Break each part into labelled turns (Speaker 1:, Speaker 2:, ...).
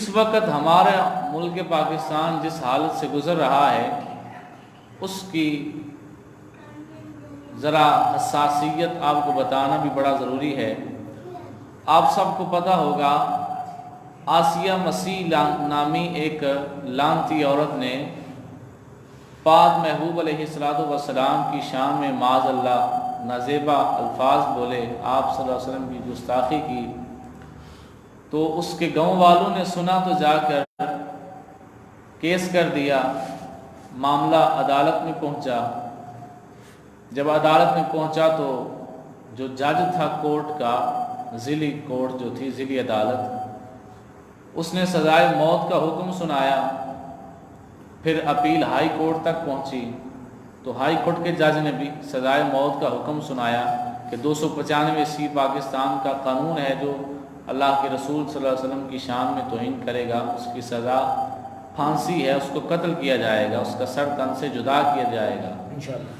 Speaker 1: اس وقت ہمارا ملک پاکستان جس حالت سے گزر رہا ہے اس کی ذرا حساسیت آپ کو بتانا بھی بڑا ضروری ہے۔ آپ سب کو پتہ ہوگا آسیہ مسیح نامی ایک لعنتی عورت نے پاک محبوب علیہ السلام کی شان میں معاذ اللہ نازیبا الفاظ بولے، آپ صلی اللہ علیہ وسلم کی گستاخی کی، تو اس کے گاؤں والوں نے سنا تو جا کر کیس کر دیا۔ معاملہ عدالت میں پہنچا۔ جب عدالت میں پہنچا تو جو جج تھا کورٹ کا، ضلعی کورٹ جو تھی، ضلعی عدالت، اس نے سزائے موت کا حکم سنایا۔ پھر اپیل ہائی کورٹ تک پہنچی تو ہائی کورٹ کے جج نے بھی سزائے موت کا حکم سنایا کہ 295 پاکستان کا قانون ہے جو اللہ کے رسول صلی اللہ علیہ وسلم کی شان میں توہین کرے گا، اس کی سزا پھانسی ہے، اس کو قتل کیا جائے گا، اس کا سر تن سے جدا کیا جائے گا انشاءاللہ۔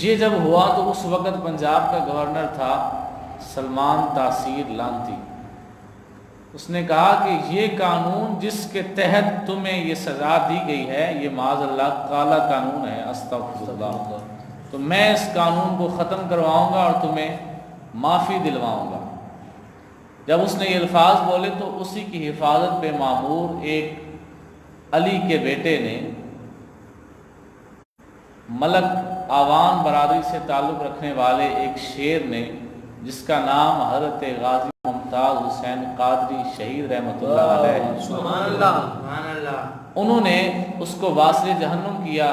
Speaker 1: یہ جب ہوا تو اس وقت پنجاب کا گورنر تھا سلمان تاثیر لانتی۔ اس نے کہا کہ یہ قانون جس کے تحت تمہیں یہ سزا دی گئی ہے یہ معاذ اللہ کالا قانون ہے، استغفر اللہ، تو میں اس قانون کو ختم کرواؤں گا اور تمہیں معافی دلواؤں گا۔ جب اس نے یہ الفاظ بولے تو اسی کی حفاظت پہ مامور ایک علی کے بیٹے نے، ملک آوان برادری سے تعلق رکھنے والے ایک شیر نے، جس کا نام حضرت غازی ممتاز حسین قادری شہید رحمۃ اللہ علیہ،
Speaker 2: سبحان اللہ سبحان اللہ،
Speaker 1: انہوں نے اس کو واصل جہنم کیا،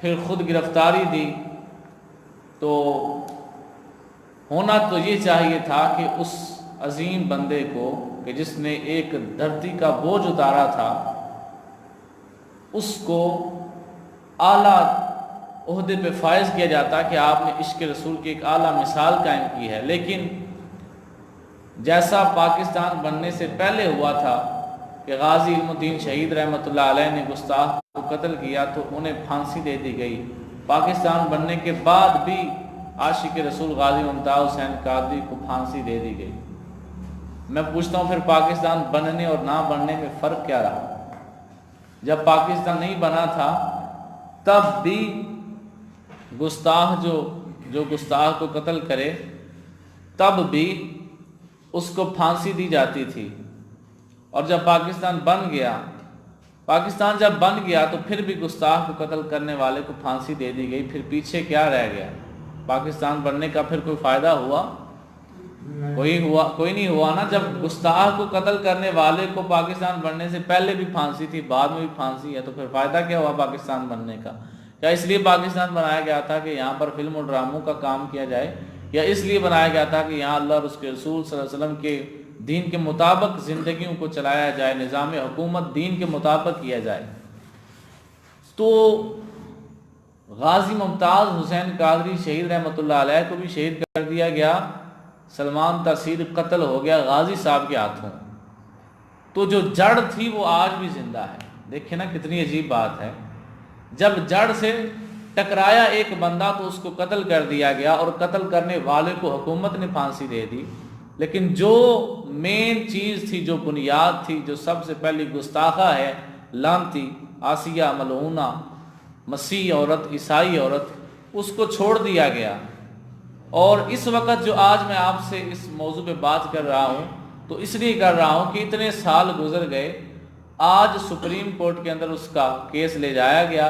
Speaker 1: پھر خود گرفتاری دی۔ تو ہونا تو یہ چاہیے تھا کہ اس عظیم بندے کو کہ جس نے ایک دھرتی کا بوجھ اتارا تھا، اس کو اعلیٰ عہدے پہ فائز کیا جاتا کہ آپ نے عشق رسول کی ایک اعلیٰ مثال قائم کی ہے۔ لیکن جیسا پاکستان بننے سے پہلے ہوا تھا کہ غازی علم الدین شہید رحمۃ اللہ علیہ نے گستاخ کو قتل کیا تو انہیں پھانسی دے دی گئی، پاکستان بننے کے بعد بھی عاشق رسول غازی ممتاز حسین قادری کو پھانسی دے دی گئی۔ میں پوچھتا ہوں پھر پاکستان بننے اور نہ بننے میں فرق کیا رہا؟ جب پاکستان نہیں بنا تھا تب بھی گستاخ جو گستاخ کو قتل کرے تب بھی اس کو پھانسی دی جاتی تھی، اور جب پاکستان جب بن گیا تو پھر بھی گستاخ کو قتل کرنے والے کو پھانسی دے دی گئی۔ پھر پیچھے کیا رہ گیا؟ پاکستان بننے کا پھر کوئی فائدہ ہوا؟ کوئی نہیں ہوا نا۔ جب گستاخ کو قتل کرنے والے کو پاکستان بننے سے پہلے بھی پھانسی تھی، بعد میں بھی پھانسی ہے، تو پھر فائدہ کیا ہوا پاکستان بننے کا؟ کیا اس لیے پاکستان بنایا گیا تھا کہ یہاں پر فلم اور ڈراموں کا کام کیا جائے، یا اس لیے بنایا گیا تھا کہ یہاں اللہ اور اس کے رسول صلی اللہ علیہ وسلم کے دین کے مطابق زندگیوں کو چلایا جائے، نظام حکومت دین کے مطابق کیا جائے؟ تو غازی ممتاز حسین قادری شہید رحمۃ اللہ علیہ کو بھی شہید کر دیا گیا، سلمان تاثیر قتل ہو گیا غازی صاحب کے ہاتھوں، تو جو جڑ تھی وہ آج بھی زندہ ہے۔ دیکھیں نا کتنی عجیب بات ہے، جب جڑ سے ٹکرایا ایک بندہ تو اس کو قتل کر دیا گیا، اور قتل کرنے والے کو حکومت نے پھانسی دے دی، لیکن جو مین چیز تھی، جو بنیاد تھی، جو سب سے پہلی گستاخہ ہے، لعنتی آسیہ ملعونہ مسیح عورت، عیسائی عورت، اس کو چھوڑ دیا گیا۔ اور اس وقت جو آج میں آپ سے اس موضوع پہ بات کر رہا ہوں تو اس لیے کر رہا ہوں کہ اتنے سال گزر گئے، آج سپریم کورٹ کے اندر اس کا کیس لے جایا گیا،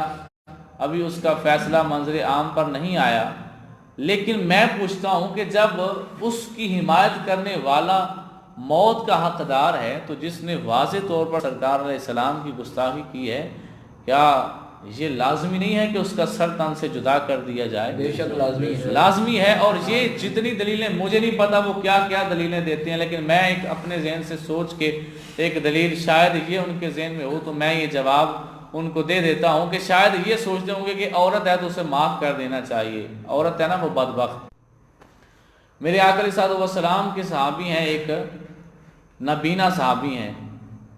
Speaker 1: ابھی اس کا فیصلہ منظر عام پر نہیں آیا، لیکن میں پوچھتا ہوں کہ جب اس کی حمایت کرنے والا موت کا حقدار ہے تو جس نے واضح طور پر سرکار علیہ السلام کی گستاخی کی ہے، کیا یہ لازمی نہیں ہے کہ اس کا سر تن سے جدا کر دیا جائے؟
Speaker 2: بے شک
Speaker 1: لازمی ہے۔ اور یہ جتنی دلیلیں، مجھے نہیں پتا وہ کیا کیا دلیلیں دیتے ہیں، لیکن میں ایک اپنے ذہن سے سوچ کے ایک دلیل شاید یہ ان کے ذہن میں ہو تو میں یہ جواب ان کو دے دیتا ہوں کہ شاید یہ سوچتے ہوں گے کہ عورت ہے تو اسے معاف کر دینا چاہیے، عورت ہے نا وہ بدبخت۔ میرے آقا علیہ الصلوۃ والسلام کے صحابی ہیں، ایک نبینا صحابی ہیں،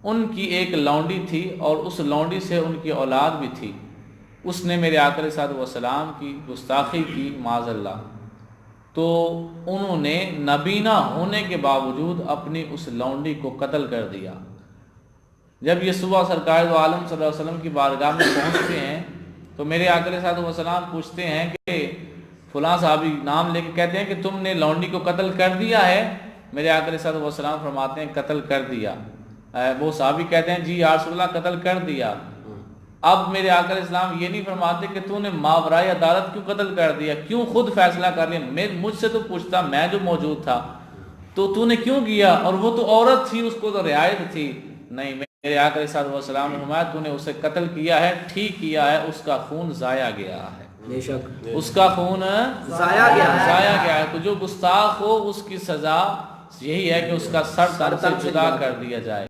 Speaker 1: ان کی ایک لونڈی تھی اور اس لونڈی سے ان کی اولاد بھی تھی، اس نے میرے آقا علیہ الصلوۃ والسلام کی گستاخی کی معاذ اللہ۔ تو انہوں نے نبینا ہونے کے باوجود اپنی اس لونڈی کو قتل کر دیا۔ جب یہ صبح سرکار دو عالم صلی اللہ علیہ وسلم کی بارگاہ میں پہنچتے ہیں تو میرے آقا علیہ الصلوۃ والسلام پوچھتے ہیں کہ فلاں صحابی نام لے کے کہتے ہیں کہ تم نے لونڈی کو قتل کر دیا ہے؟ میرے آقا علیہ الصلوۃ والسلام فرماتے ہیں قتل کر دیا۔ وہ صحابی کہتے ہیں جی یا رسول اللہ قتل کر دیا۔ اب میرے آقا علیہ السلام یہ نہیں فرماتے کہ تو نے ماورائے عدالت کیوں قتل کر دیا، کیوں خود فیصلہ کر لیا، مجھ سے تو پوچھتا، میں جو موجود تھا، تو نے کیوں کیا، اور وہ تو عورت تھی، اس کو تو رعایت تھی۔ نہیں، میرے آقا علیہ السلام نے فرمایا تو نے اسے قتل کیا ہے، ٹھیک کیا ہے، اس کا خون ضائع گیا ہے،
Speaker 2: بے شک
Speaker 1: اس کا خون
Speaker 2: ضائع گیا
Speaker 1: ہے۔ تو جو گستاخ ہو اس کی سزا یہی ہے کہ اس کا سر تن سے جدا کر دیا جائے۔